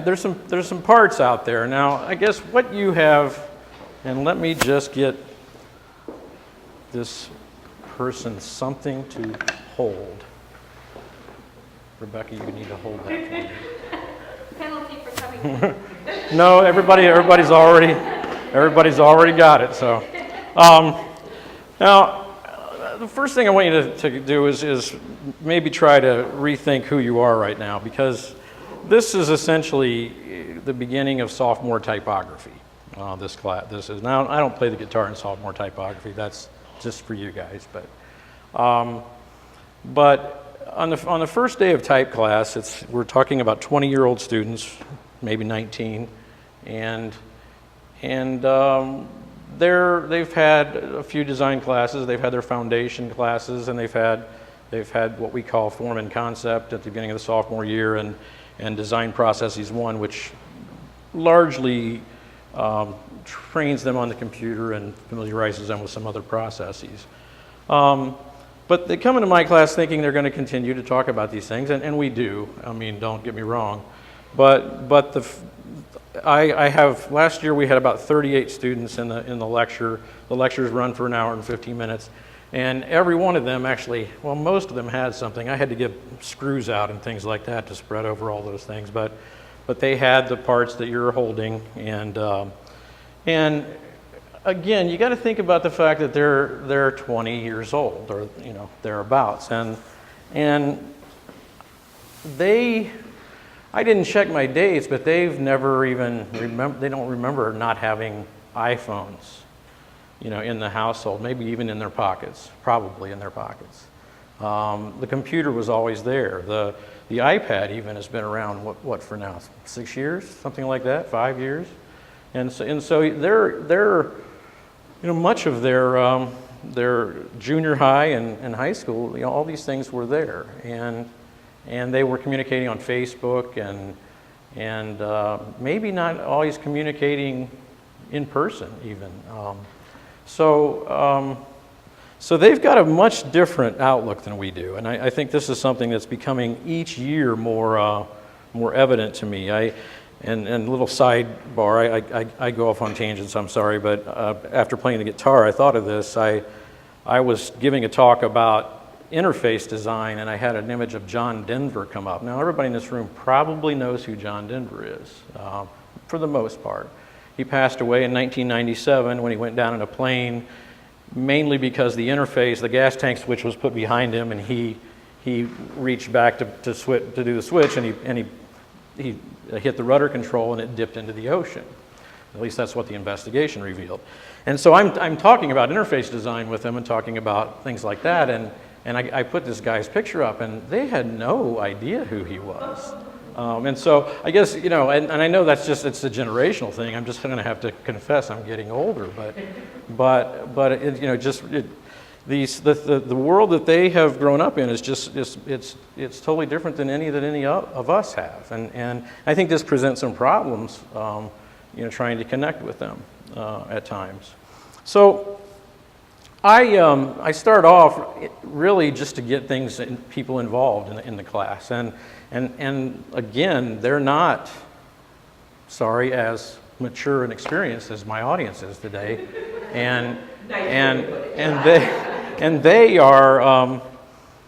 there's some parts out there. Now, I guess what you have, and let me just get this person something to hold. Rebecca, you need to hold that for me. Penalty for coming. No, everybody's already got it. So, now the first thing I want you to do is maybe try to rethink who you are right now, because this is essentially the beginning of sophomore typography. This class, now I don't play the guitar in sophomore typography. That's just for you guys, but on the first day of type class, we're talking about 20-year-old students, maybe 19, and they've had a few design classes. They've had their foundation classes, and they've had what we call form and concept at the beginning of the sophomore year, and design processes 1, which largely trains them on the computer and familiarizes them with some other processes. But they come into my class thinking they're going to continue to talk about these things, and we do. I mean, don't get me wrong. But last year we had about 38 students in the lecture. The lectures run for an hour and 15 minutes. And every one of them actually, well, most of them had something. I had to get screws out and things like that to spread over all those things. But they had the parts that you're holding. And again, you got to think about the fact that they're 20 years old, or thereabouts, and I didn't check my dates, but they've never even they don't remember not having iPhones, in the household, maybe even in their pockets, probably in their pockets. The computer was always there. The iPad even has been around what for now, 6 years, something like that, 5 years, and so they're much of their junior high and high school, all these things were there, and they were communicating on Facebook and maybe not always communicating in person even. So they've got a much different outlook than we do, and I think this is something that's becoming each year more evident to me. And a little sidebar, I go off on tangents, I'm sorry, but after playing the guitar, I thought of this. I was giving a talk about interface design, and I had an image of John Denver come up. Now, everybody in this room probably knows who John Denver is, for the most part. He passed away in 1997 when he went down in a plane, mainly because the interface, the gas tank switch was put behind him, and he reached back to do the switch, and he hit the rudder control, and it dipped into the ocean. At least that's what the investigation revealed. And so I'm talking about interface design with them and talking about things like that, and I put this guy's picture up, and they had no idea who he was. And so I guess, and I know it's a generational thing. I'm just going to have to confess I'm getting older, but the world that they have grown up in is it's totally different than any of us have, and I think this presents some problems, trying to connect with them at times. So I start off really just to get people involved in the class, and again, they're not, as mature and experienced as my audience is today, and they are,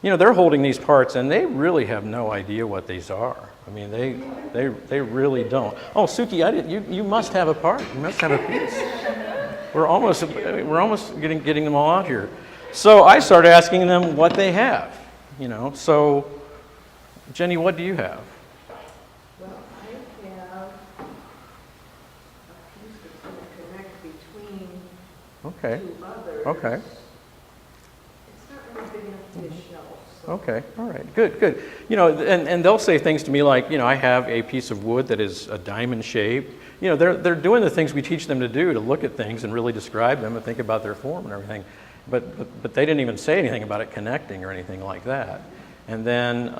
they're holding these parts, and they really have no idea what these are. I mean, they really don't. Oh, Suki, you must have a part. You must have a piece. We're almost getting them all out here. So I started asking them what they have. So Jenny, what do you have? Well, I have a piece that's going to connect between two others. Okay. It's not really big enough to be a shelf. So. Okay, all right, good. And they'll say things to me like, I have a piece of wood that is a diamond shape. They're doing the things we teach them to do, to look at things and really describe them and think about their form and everything. But they didn't even say anything about it connecting or anything like that. And then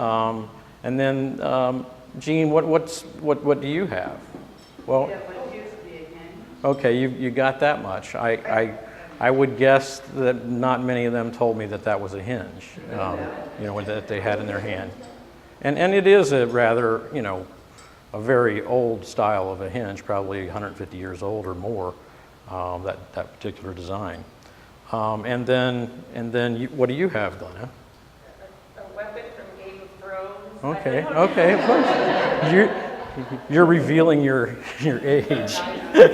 Jean, what do you have? Well, okay, you got that much. I would guess that not many of them told me that was a hinge, that they had in their hand, and it is a rather a very old style of a hinge, probably 150 years old or more, that particular design. And then what do you have, Glenna? A weapon from Game of Thrones. Okay, okay, of course. You're revealing your age. Some kind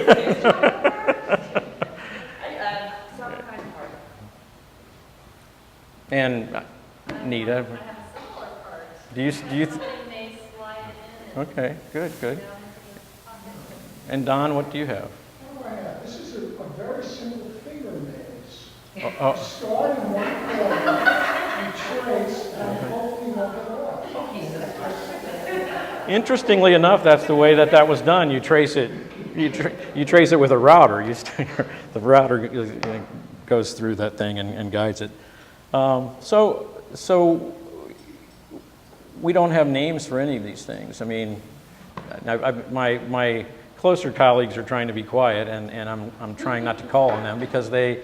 of part. And Nita, I have a similar part. do you? Somebody may slide it in. Okay, good. And Don, what do you have? What do I have? This is a very simple finger maze. Oh, Start in one corner and trace, and hopefully not get off. interestingly enough, that's the way that was done. You trace it. You trace it with a router. The router goes through that thing and guides it. So we don't have names for any of these things. I mean, my closer colleagues are trying to be quiet, and I'm trying not to call on them because they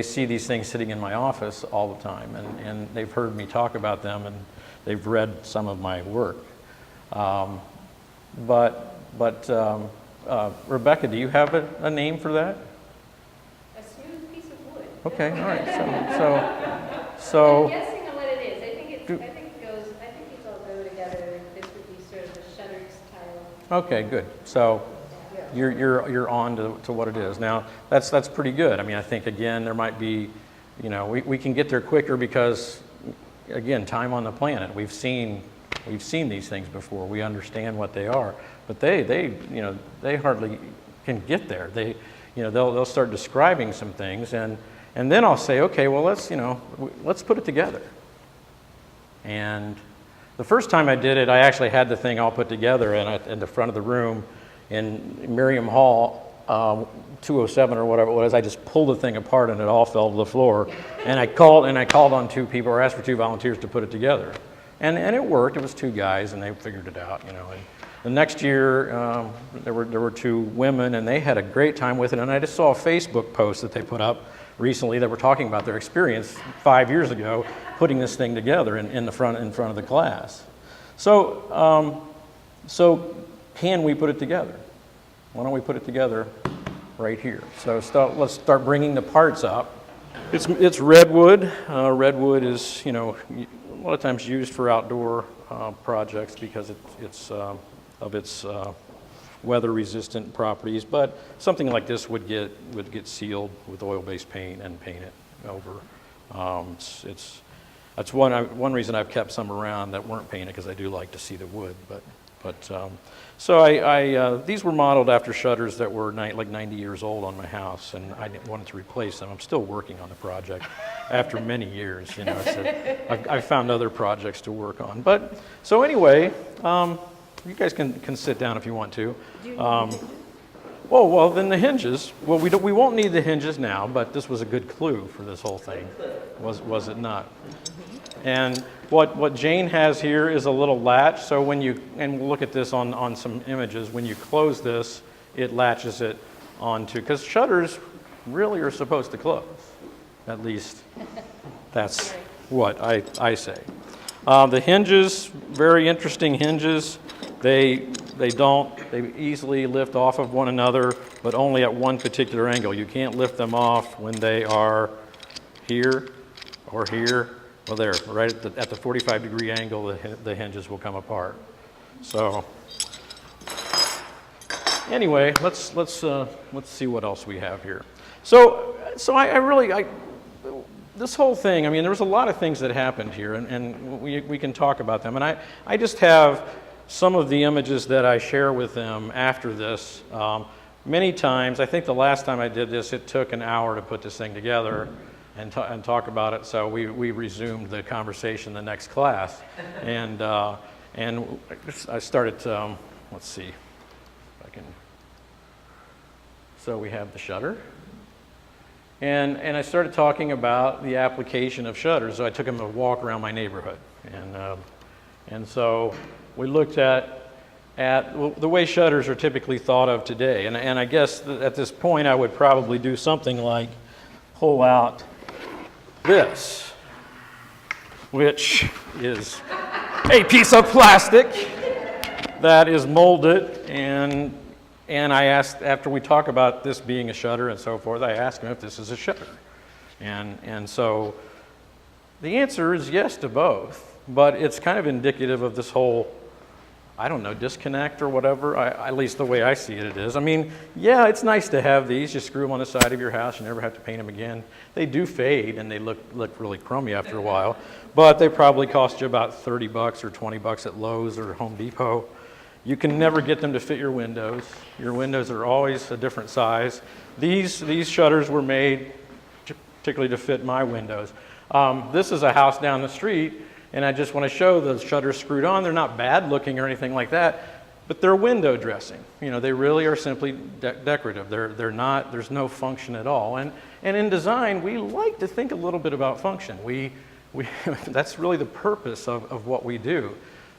see these things sitting in my office all the time, and they've heard me talk about them, and they've read some of my work. Rebecca, do you have a name for that? A smooth piece of wood. Okay, all right. I'm So guessing on what it is. I think these all go together. This would be sort of a shutters tile. okay, good. So you're on to what it is. Now that's pretty good. I mean, I think again there might be, we can get there quicker because again, time on the planet. We've seen these things before. We understand what they are, but they hardly can get there. They'll start describing some things, and then I'll say, okay, well let's put it together. And the first time I did it, I actually had the thing all put together in the front of the room in Miriam Hall, 207 or whatever it was. I just pulled the thing apart and it all fell to the floor. And I called on two people, or asked for two volunteers to put it together. And it worked. It was two guys, and they figured it out, And the next year, there were two women, and they had a great time with it. And I just saw a Facebook post that they put up recently that were talking about their experience 5 years ago putting this thing together in front of the class. So can we put it together? Why don't we put it together right here? So let's start bringing the parts up. It's redwood. Redwood is a lot of times used for outdoor projects because it's of its weather-resistant properties. But something like this would get sealed with oil-based paint and painted over. That's one reason I've kept some around that weren't painted, because I do like to see the wood. So these were modeled after shutters that were like 90 years old on my house, and I wanted to replace them. I'm still working on the project after many years. I've found other projects to work on. But so anyway, you guys can sit down if you want to. Well, then the hinges. Well, we won't need the hinges now, but this was a good clue for this whole thing, was it not? And what Jane has here is a little latch. So and we'll look at this on some images, when you close this, it latches it onto, because shutters really are supposed to close. At least that's what I say. The hinges, very interesting hinges. They easily lift off of one another, but only at one particular angle. You can't lift them off when they are here or here. Well, there, right at the 45-degree angle, the hinges will come apart. So, anyway, let's see what else we have here. So this whole thing. I mean, there was a lot of things that happened here, and we can talk about them. And I just have some of the images that I share with them after this. Many times, I think the last time I did this, it took an hour to put this thing together and talk about it. So we resumed the conversation the next class, and I started to, let's see if I can. So we have the shutter, and I started talking about the application of shutters. So I took him a walk around my neighborhood, and so we looked at the way shutters are typically thought of today. And I guess at this point I would probably do something like pull out this, which is a piece of plastic. that is molded, and I asked, after we talk about this being a shutter and so forth, I asked him if this is a shutter. And so the answer is yes to both, but it's kind of indicative of this whole, I don't know, disconnect or whatever, at least the way I see it, it is. I mean, yeah, it's nice to have these. You screw them on the side of your house, you never have to paint them again. They do fade and they look really crummy after a while, but they probably cost you about 30 bucks or 20 bucks at Lowe's or Home Depot. You can never get them to fit your windows. Your windows are always a different size. These shutters were made particularly to fit my windows. This is a house down the street, and I just want to show the shutters screwed on. They're not bad looking or anything like that, but they're window dressing. You know, they really are simply decorative. They're not, there's no function at all. And in design, we like to think a little bit about function. That's really the purpose of what we do.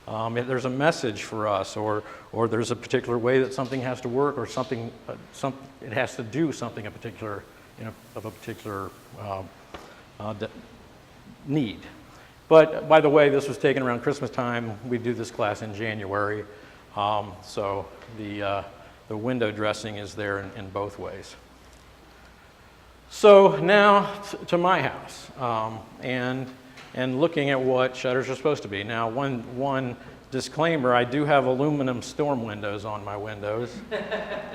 There's a message for us, or there's a particular way that something has to work, or it has to do something of a particular need. But by the way, this was taken around Christmas time. We do this class in January, so the window dressing is there in both ways. So now to my house, and looking at what shutters are supposed to be. Now, one disclaimer: I do have aluminum storm windows on my windows.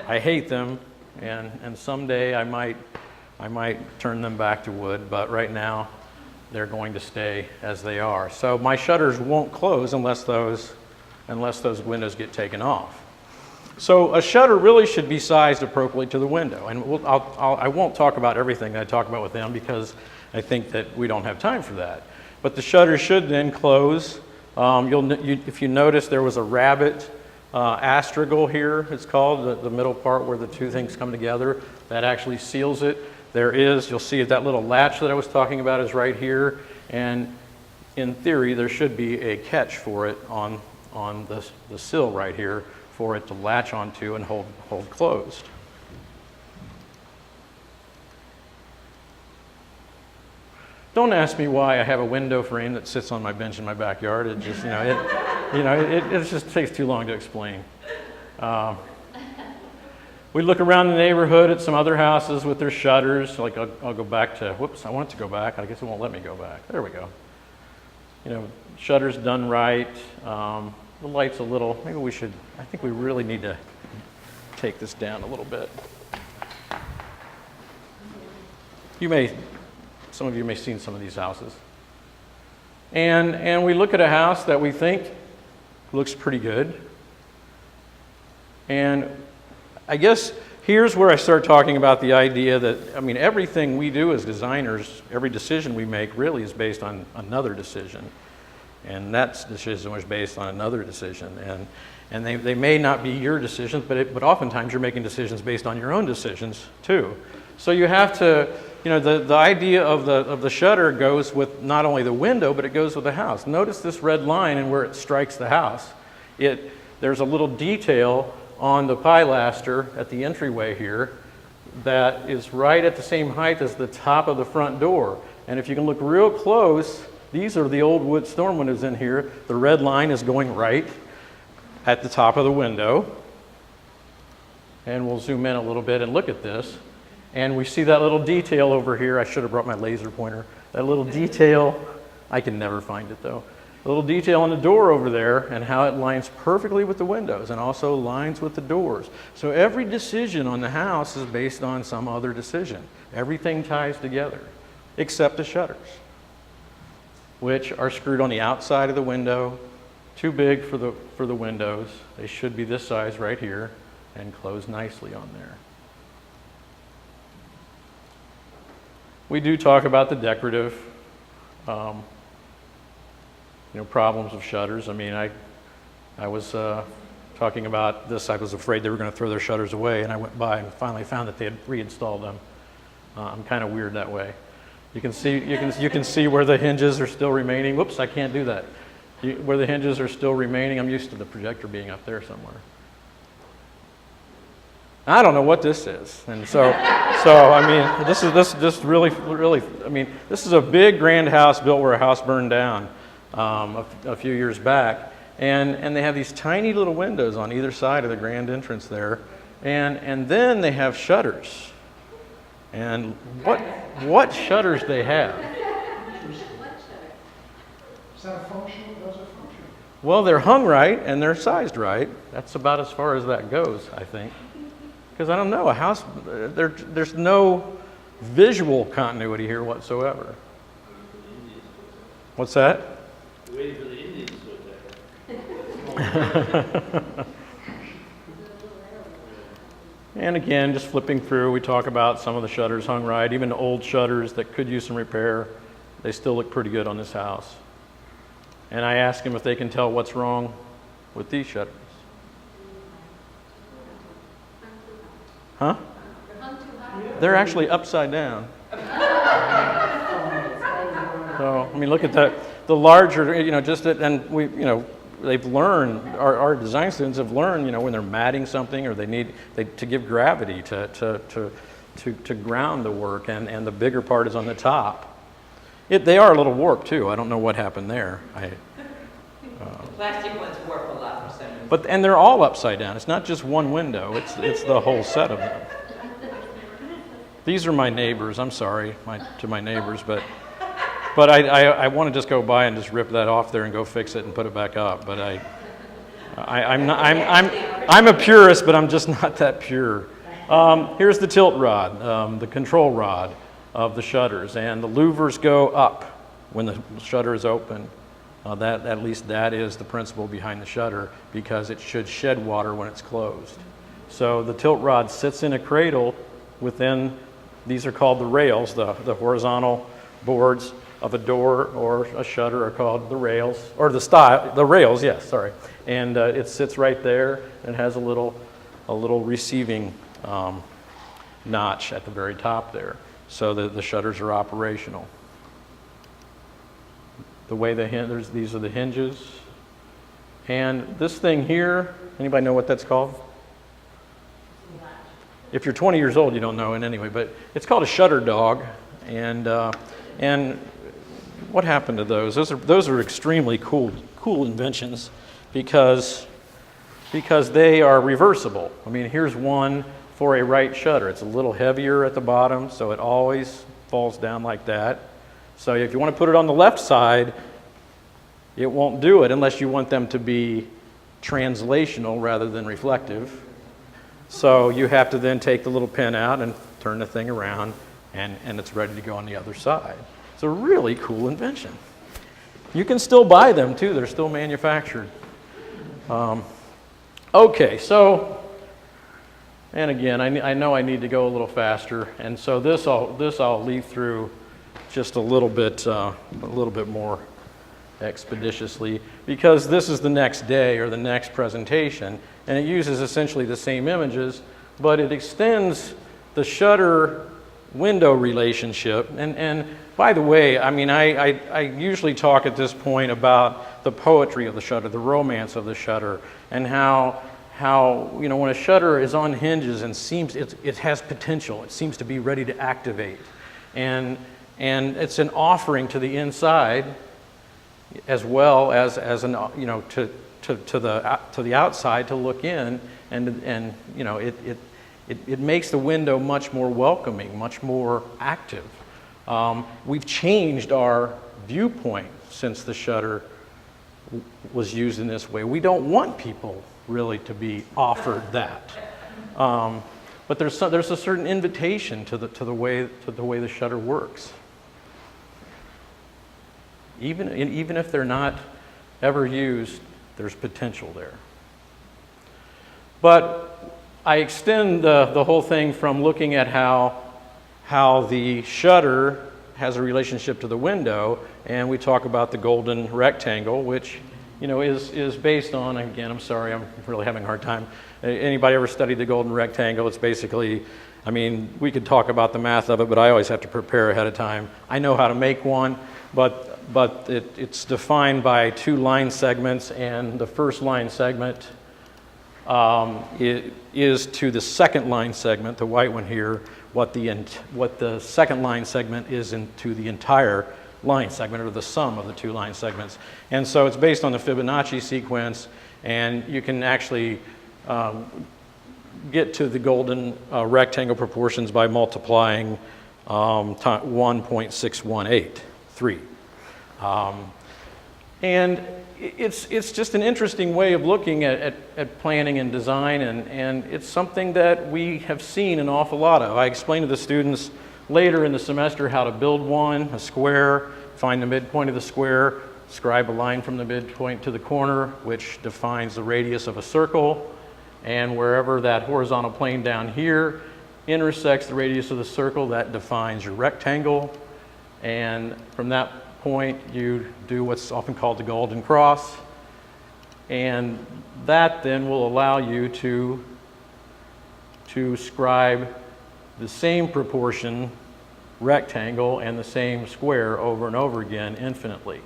I hate them, and someday I might turn them back to wood, but right now they're going to stay as they are. So my shutters won't close unless those windows get taken off. So a shutter really should be sized appropriately to the window, and I won't talk about everything that I talk about with them because I think that we don't have time for that. But the shutter should then close. If you notice, there was a rabbit astragal here, it's called, the middle part where the two things come together. That actually seals it. You'll see that little latch that I was talking about is right here, and in theory there should be a catch for it on the sill right here for it to latch onto and hold closed. Don't ask me why I have a window frame that sits on my bench in my backyard. It just, it just takes too long to explain. We look around the neighborhood at some other houses with their shutters. Like I'll go back to, whoops, I want it to go back. I guess it won't let me go back. There we go. Shutters done right. The light's a little, I think we really need to take this down a little bit. Some of you may have seen some of these houses. And we look at a house that we think looks pretty good. And I guess here's where I start talking about the idea that, everything we do as designers, every decision we make really is based on another decision. And that decision was based on another decision. And they may not be your decisions, but oftentimes you're making decisions based on your own decisions too. So you have to, the idea of the shutter goes with not only the window, but it goes with the house. Notice this red line and where it strikes the house. There's a little detail on the pilaster at the entryway here that is right at the same height as the top of the front door. And if you can look real close, these are the old wood storm windows in here. The red line is going right at the top of the window. And we'll zoom in a little bit and look at this. And we see that little detail over here. I should have brought my laser pointer. That little detail, I can never find it though. A little detail on the door over there and how it lines perfectly with the windows and also lines with the doors. So every decision on the house is based on some other decision. Everything ties together, except the shutters, which are screwed on the outside of the window, too big for the windows. They should be this size right here and close nicely on there. We do talk about the decorative problems of shutters. I was talking about this. I was afraid they were going to throw their shutters away, and I went by and finally found that they had reinstalled them. I'm kind of weird that way. You can see where the hinges are still remaining. Whoops, I can't do that. Where the hinges are still remaining. I'm used to the projector being up there somewhere. I don't know what this is, and this is a big grand house built where a house burned down a few years back, And they have these tiny little windows on either side of the grand entrance there. And then they have shutters. And what shutters they have? Is that a functional, those are functional? Well, they're hung right and they're sized right. That's about as far as that goes, I think. Because I don't know, a house, there's no visual continuity here whatsoever. What's that? Waiting for the Indians to attack. And again, just flipping through, we talk about some of the shutters hung right, even the old shutters that could use some repair. They still look pretty good on this house. And I ask them if they can tell what's wrong with these shutters. Huh? They're actually upside down. So, I mean, look at that. The larger, and we, they've learned, our design students have learned, when they're matting something or they need to give gravity to ground the work, and the bigger part is on the top. They are a little warped too. I don't know what happened there. The plastic ones warp a lot for some reason. And they're all upside down. It's not just one window. It's the whole set of them. These are my neighbors. I'm sorry to my neighbors, but I want to just go by and just rip that off there and go fix it and put it back up. But I'm a purist, but I'm just not that pure. Here's the tilt rod, the control rod of the shutters, and the louvers go up when the shutter is open. At least that is the principle behind the shutter, because it should shed water when it's closed. So the tilt rod sits in a cradle within, these are called the rails, the horizontal boards of a door or a shutter are called the rails, or the rails, yes, sorry. And it sits right there and has a little receiving notch at the very top there, so that the shutters are operational. The way these are the hinges. And this thing here, anybody know what that's called? If you're 20 years old, you don't know it anyway, but it's called a shutter dog. And what happened to those? Those are extremely cool inventions because they are reversible. I mean, here's one for a right shutter. It's a little heavier at the bottom, so it always falls down like that. So if you want to put it on the left side, it won't do it unless you want them to be translational rather than reflective. So you have to then take the little pin out and turn the thing around, and it's ready to go on the other side. It's a really cool invention. You can still buy them too. They're still manufactured. Okay, so, and again, I know I need to go a little faster, and so this I'll leave through just a little bit more expeditiously, because this is the next day or the next presentation, and it uses essentially the same images, but it extends the shutter window relationship. And by the way, I mean, I usually talk at this point about the poetry of the shutter, the romance of the shutter, and how when a shutter is on hinges and it has potential, it seems to be ready to activate, and it's an offering to the inside as well as to the outside to look in, and it makes the window much more welcoming, much more active. We've changed our viewpoint since the shutter was used in this way. We don't want people really to be offered that, but there's a certain invitation to the way the shutter works. Even if they're not ever used, there's potential there. But I extend the whole thing from looking at how the shutter has a relationship to the window, and we talk about the golden rectangle, which is based on, again, I'm sorry, I'm really having a hard time. Anybody ever studied the golden rectangle? It's basically, I mean, we could talk about the math of it, but I always have to prepare ahead of time. I know how to make one, but it's defined by two line segments, and the first line segment is to the second line segment, the white one here, what the second line segment is to the entire line segment, or the sum of the two line segments. And so it's based on the Fibonacci sequence, and you can actually get to the golden rectangle proportions by multiplying 1.6183. And it's just an interesting way of looking at planning and design, and it's something that we have seen an awful lot of. I explain to the students later in the semester how to build one, a square, find the midpoint of the square, scribe a line from the midpoint to the corner, which defines the radius of a circle, and wherever that horizontal plane down here intersects the radius of the circle, that defines your rectangle. And from that point, you do what's often called the golden cross, and that then will allow you to scribe the same proportion rectangle and the same square over and over again infinitely.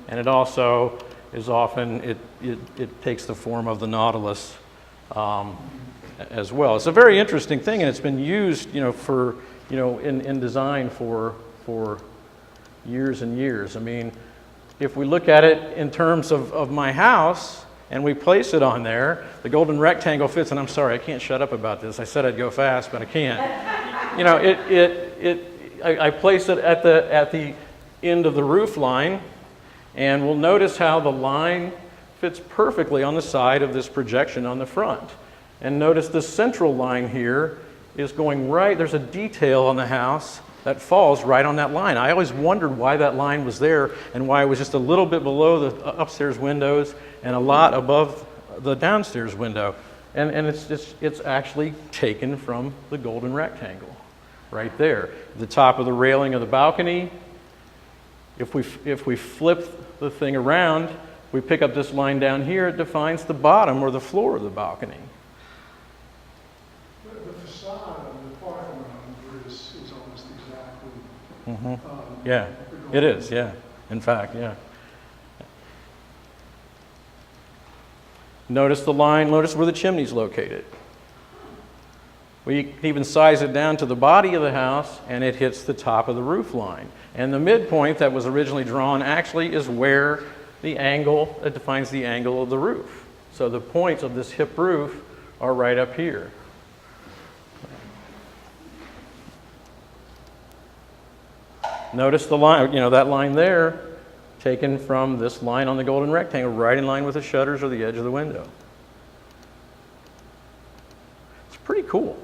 And it also is often, it takes the form of the nautilus as well. It's a very interesting thing, and it's been used, for, in design for years and years. I mean, if we look at it in terms of my house and we place it on there, the golden rectangle fits, and I'm sorry, I can't shut up about this. I said I'd go fast, but I can't. I place it at the end of the roof line, and we'll notice how the line fits perfectly on the side of this projection on the front. And notice the central line here is going right, there's a detail on the house that falls right on that line. I always wondered why that line was there and why it was just a little bit below the upstairs windows and a lot above the downstairs window. And it's actually taken from the golden rectangle right there. The top of the railing of the balcony, if we flip the thing around, we pick up this line down here, it defines the bottom or the floor of the balcony. The facade of the parking lot is almost exactly. Yeah, it is, yeah. In fact, yeah. Notice the line, notice where the chimney's located. We can even size it down to the body of the house, and it hits the top of the roof line. And the midpoint that was originally drawn actually is where the angle, it defines the angle of the roof. So the points of this hip roof are right up here. Notice the line, that line there, taken from this line on the golden rectangle, right in line with the shutters or the edge of the window. It's pretty cool.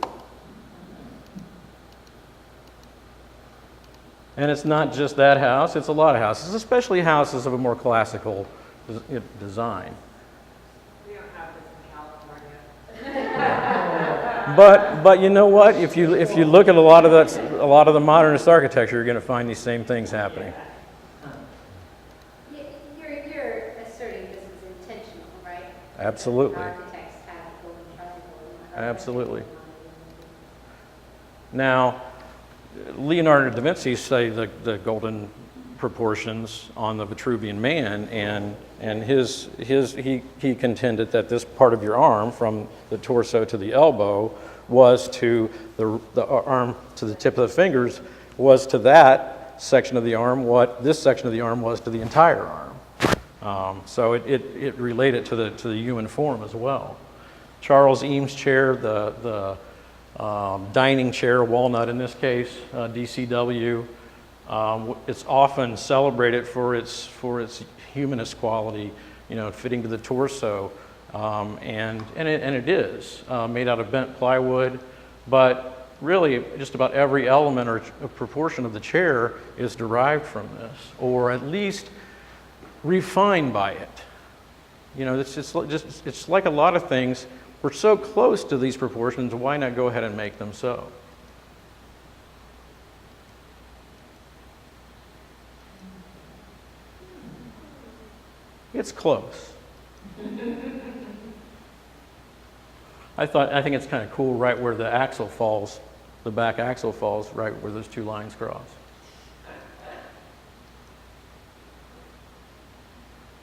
And it's not just that house, it's a lot of houses, especially houses of a more classical design. We don't have this in California. But you know what? If you look at a lot of the modernist architecture, you're going to find these same things happening. You're asserting this is intentional, right? Absolutely. Architects have a golden triangle. Absolutely. Now, Leonardo da Vinci studied the golden proportions on the Vitruvian Man, and he contended that this part of your arm, from the torso to the elbow, was to the arm to the tip of the fingers, was to that section of the arm what this section of the arm was to the entire arm. So it related to the human form as well. Charles Eames' chair, the dining chair, walnut in this case, DCW. It's often celebrated for its humanist quality, fitting to the torso, and it is made out of bent plywood. But really, just about every element or proportion of the chair is derived from this, or at least refined by it. It's like a lot of things. We're so close to these proportions, why not go ahead and make them so? It's close. I think it's kind of cool right where the axle falls, the back axle falls, right where those two lines cross.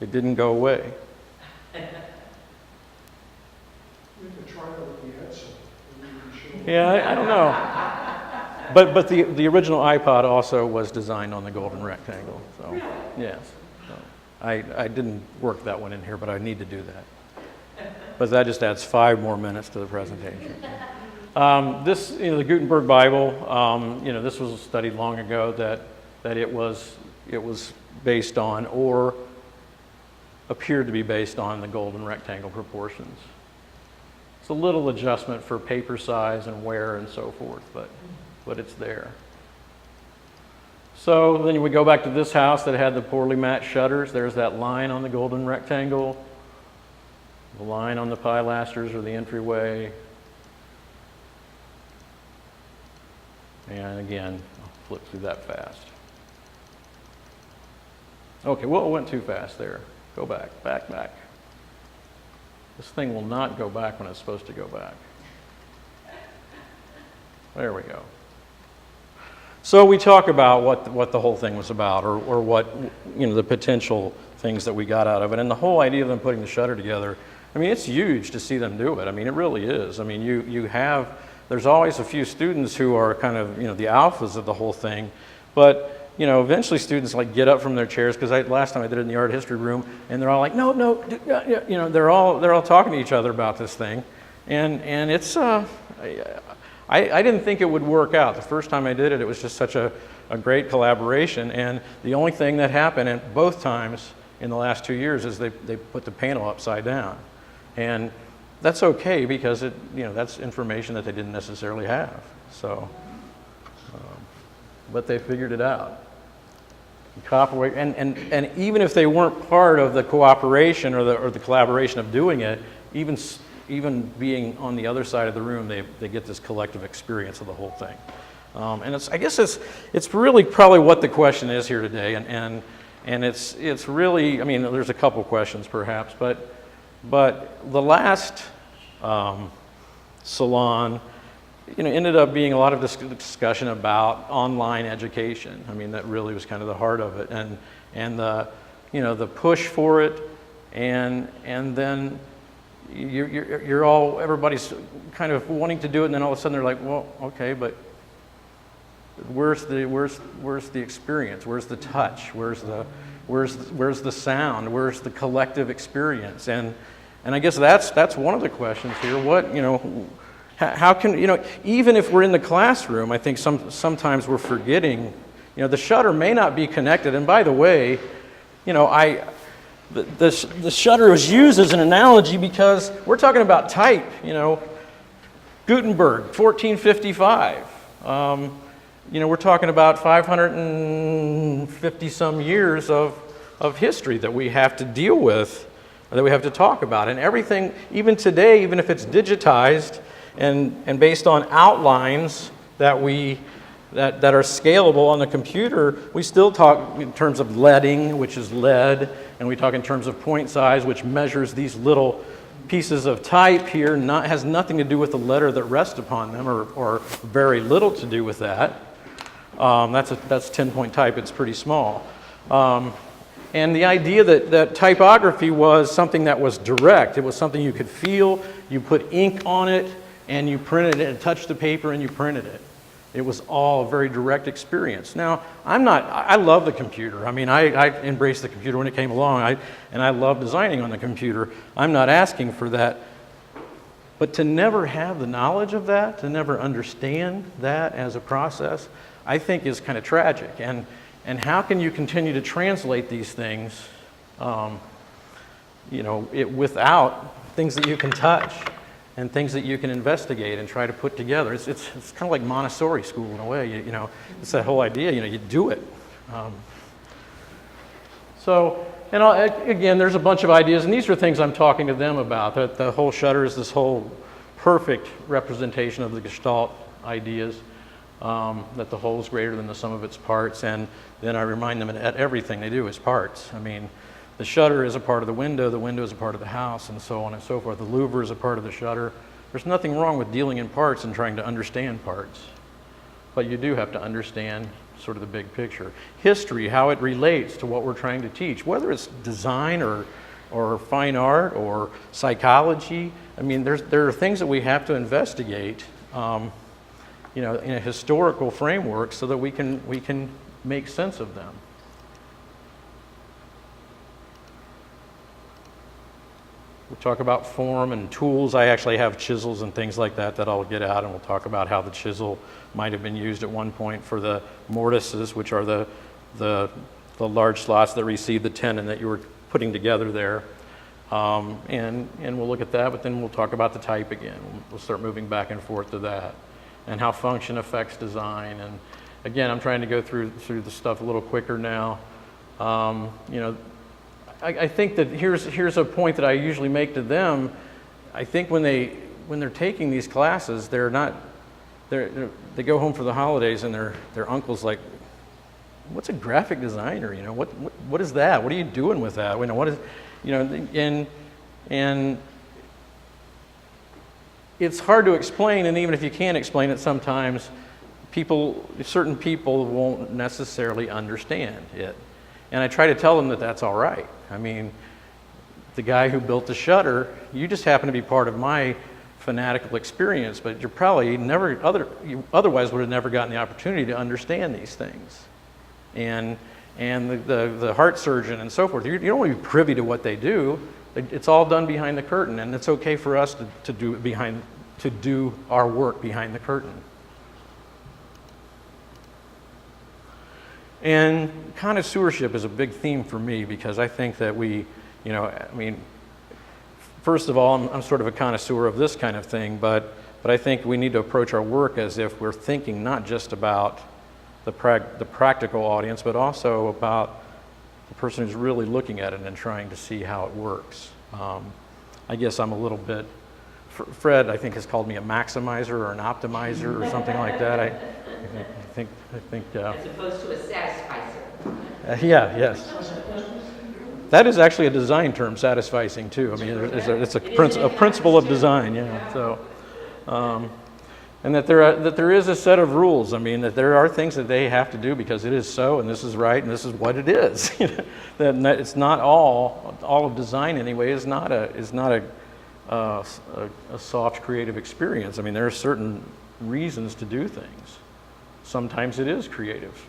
It didn't go away. We could try to look at the edge. Yeah, I don't know. But the original iPod also was designed on the golden rectangle. So yes, so I didn't work that one in here, but I need to do that. But that just adds 5 more minutes to the presentation. This, the Gutenberg Bible, this was studied long ago that it was based on, or appeared to be based on, the golden rectangle proportions. It's a little adjustment for paper size and wear and so forth, but it's there. So then we go back to this house that had the poorly matched shutters. There's that line on the golden rectangle, the line on the pilasters or the entryway. And again, I'll flip through that fast. Okay, well, it went too fast there. Go back, back. This thing will not go back when it's supposed to go back. There we go. So we talk about what the whole thing was about, or what, the potential things that we got out of it. And the whole idea of them putting the shutter together, I mean, it's huge to see them do it. I mean, it really is. I mean, there's always a few students who are kind of, the alphas of the whole thing. But, eventually students get up from their chairs, because last time I did it in the art history room, and they're all like, no, they're all talking to each other about this thing. And it's, I didn't think it would work out. The first time I did it, it was just such a great collaboration. And the only thing that happened at both times in the last 2 years is they put the panel upside down. And that's okay, because that's information that they didn't necessarily have. So, but they figured it out. Cooperate, and even if they weren't part of the cooperation or the collaboration of doing it, even being on the other side of the room, they get this collective experience of the whole thing. And I guess it's really probably what the question is here today, and it's really, I mean, there's a couple questions perhaps, but the last salon, ended up being a lot of discussion about online education. I mean, that really was kind of the heart of it, and the push for it, and then everybody's kind of wanting to do it, and then all of a sudden they're like, well, okay, but where's the experience? Where's the touch? Where's the sound? Where's the collective experience? And I guess that's one of the questions here. What, how can, even if we're in the classroom, I think sometimes we're forgetting, the shutter may not be connected. And by the way, the shutter was used as an analogy because we're talking about type, Gutenberg, 1455. We're talking about 550 some years of history that we have to deal with, that we have to talk about. And everything, even today, even if it's digitized and based on outlines that are scalable on the computer, we still talk in terms of leading, which is lead, and we talk in terms of point size, which measures these little pieces of type here, has nothing to do with the letter that rests upon them, or very little to do with that. That's 10-point type, it's pretty small. And the idea that typography was something that was direct, it was something you could feel, you put ink on it, and you printed it, and touched the paper, and you printed it. It was all a very direct experience. Now, I love the computer. I mean, I embraced the computer when it came along, and I love designing on the computer. I'm not asking for that. But to never have the knowledge of that, to never understand that as a process, I think is kind of tragic. And how can you continue to translate these things, without things that you can touch and things that you can investigate and try to put together? It's kind of like Montessori school in a way. It's that whole idea. You do it. Again, there's a bunch of ideas, and these are things I'm talking to them about. That the whole shutter is this whole perfect representation of the Gestalt ideas. That the whole is greater than the sum of its parts, and then I remind them that everything they do is parts. I mean, the shutter is a part of the window is a part of the house, and so on and so forth. The louver is a part of the shutter. There's nothing wrong with dealing in parts and trying to understand parts, but you do have to understand sort of the big picture. History, how it relates to what we're trying to teach, whether it's design or fine art or psychology. I mean, there are things that we have to investigate. you know, in a historical framework so that we can make sense of them. We'll talk about form and tools. I actually have chisels and things like that I'll get out, and we'll talk about how the chisel might have been used at one point for the mortises, which are the large slots that receive the tenon that you were putting together there. And we'll look at that, but then we'll talk about the type again. We'll start moving back and forth to that, and how function affects design. And again, I'm trying to go through the stuff a little quicker now. You know, I think that here's a point that I usually make to them. I think when they're taking these classes, they go home for the holidays and their uncle's like, "What's a graphic designer? You know, what is that? What are you doing with that? You know, what is, you know?" And it's hard to explain, and even if you can explain it, sometimes certain people won't necessarily understand it. And I try to tell them that that's all right. I mean, the guy who built the shutter, you just happen to be part of my fanatical experience, but you're probably you otherwise would have never gotten the opportunity to understand these things. And the heart surgeon and so forth, you don't want to be privy to what they do. It's all done behind the curtain, and it's okay for us to do our work behind the curtain. And connoisseurship is a big theme for me, because I think that we, you know, I mean, first of all, I'm sort of a connoisseur of this kind of thing, but I think we need to approach our work as if we're thinking not just about the practical audience, but also about the person who's really looking at it and trying to see how it works. I guess I'm a little bit, Fred, I think, has called me a maximizer or an optimizer or something like that. I think. As opposed to a satisficer. Yes. That is actually a design term, satisficing too. I mean, it's a principle of design. Yeah. So, and that there is a set of rules. I mean, that there are things that they have to do because it is so, and this is right, and this is what it is. That it's not all of design anyway. Is not a soft creative experience. I mean, there are certain reasons to do things. Sometimes it is creative.